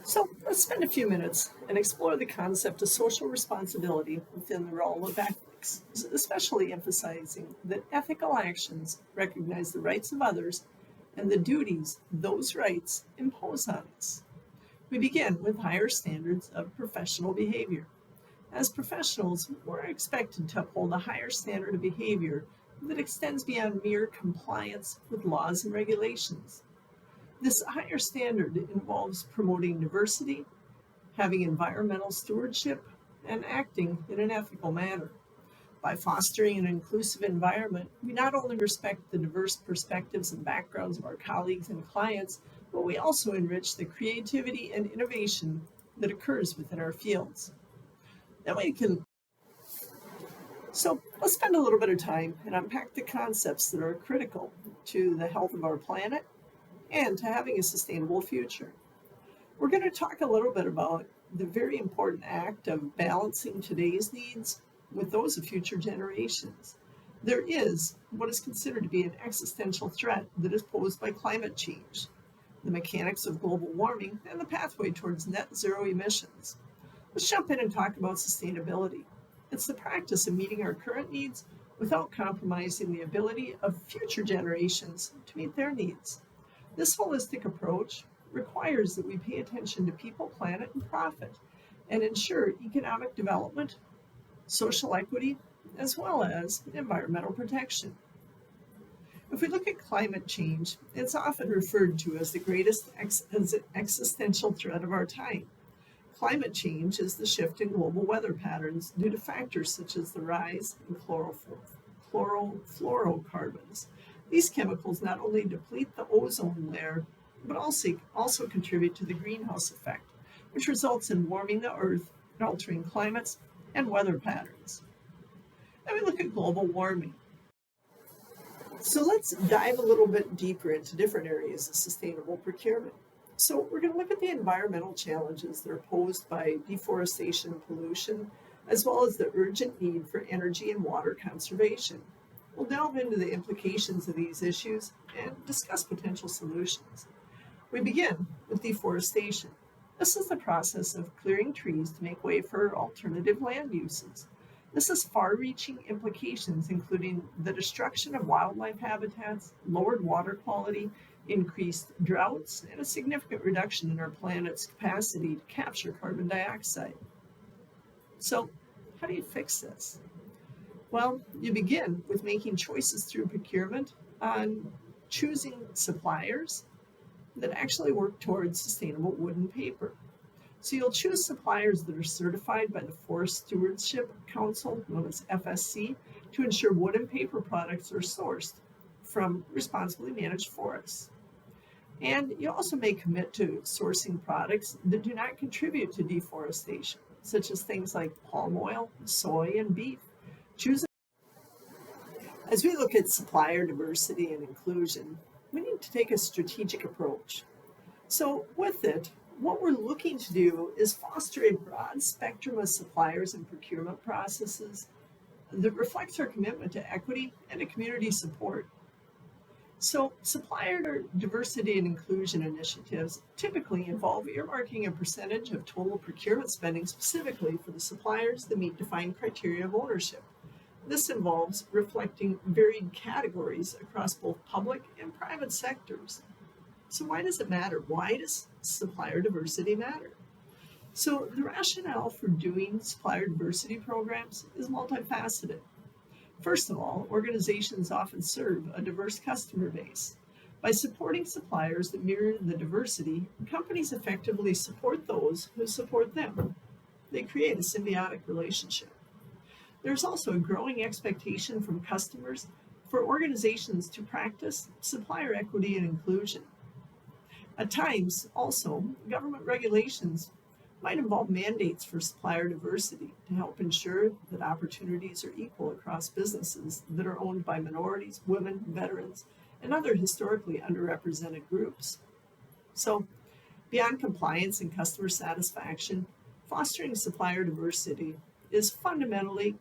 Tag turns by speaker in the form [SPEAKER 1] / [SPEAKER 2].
[SPEAKER 1] So let's spend a few minutes and explore the concept of social responsibility within the role of ethics, especially emphasizing that ethical actions recognize the rights of others and the duties those rights impose on us. We begin with higher standards of professional behavior. As professionals, we're expected to uphold a higher standard of behavior that extends beyond mere compliance with laws and regulations. This higher standard involves promoting diversity, having environmental stewardship, and acting in an ethical manner. By fostering an inclusive environment, we not only respect the diverse perspectives and backgrounds of our colleagues and clients, but we also enrich the creativity and innovation that occurs within our fields. Then we can So let's spend a little bit of time and unpack the concepts that are critical to the health of our planet and to having a sustainable future. We're going to talk a little bit about the very important act of balancing today's needs with those of future generations. There is what is considered to be an existential threat that is posed by climate change, the mechanics of global warming, and the pathway towards net zero emissions. Let's jump in and talk about sustainability. It's the practice of meeting our current needs without compromising the ability of future generations to meet their needs. This holistic approach requires that we pay attention to people, planet, and profit, and ensure economic development, social equity, as well as environmental protection. If we look at climate change, it's often referred to as the greatest existential threat of our time. Climate change is the shift in global weather patterns due to factors such as the rise in chlorofluorocarbons. These chemicals not only deplete the ozone layer, but also contribute to the greenhouse effect, which results in warming the earth and altering climates and weather patterns. Then we look at global warming. So let's dive a little bit deeper into different areas of sustainable procurement. So we're going to look at the environmental challenges that are posed by deforestation and pollution, as well as the urgent need for energy and water conservation. We'll delve into the implications of these issues and discuss potential solutions. We begin with deforestation. This is the process of clearing trees to make way for alternative land uses. This has far-reaching implications, including the destruction of wildlife habitats, lowered water quality, increased droughts, and a significant reduction in our planet's capacity to capture carbon dioxide. So, how do you fix this? Well, you begin with making choices through procurement on choosing suppliers that actually work towards sustainable wood and paper. So you'll choose suppliers that are certified by the Forest Stewardship Council, known as FSC, to ensure wood and paper products are sourced from responsibly managed forests. And you also may commit to sourcing products that do not contribute to deforestation, such as things like palm oil, soy, and beef. As we look at supplier diversity and inclusion, we need to take a strategic approach. So with it, what we're looking to do is foster a broad spectrum of suppliers and procurement processes that reflects our commitment to equity and to community support. So supplier diversity and inclusion initiatives typically involve earmarking a percentage of total procurement spending specifically for the suppliers that meet defined criteria of ownership. This involves reflecting varied categories across both public and private sectors. So why does it matter? Why does supplier diversity matter? So the rationale for doing supplier diversity programs is multifaceted. First of all, organizations often serve a diverse customer base. By supporting suppliers that mirror the diversity, companies effectively support those who support them. They create a symbiotic relationship. There's also a growing expectation from customers for organizations to practice supplier equity and inclusion. At times, also, government regulations might involve mandates for supplier diversity to help ensure that opportunities are equal across businesses that are owned by minorities, women, veterans, and other historically underrepresented groups. So, beyond compliance and customer satisfaction, fostering supplier diversity is fundamentally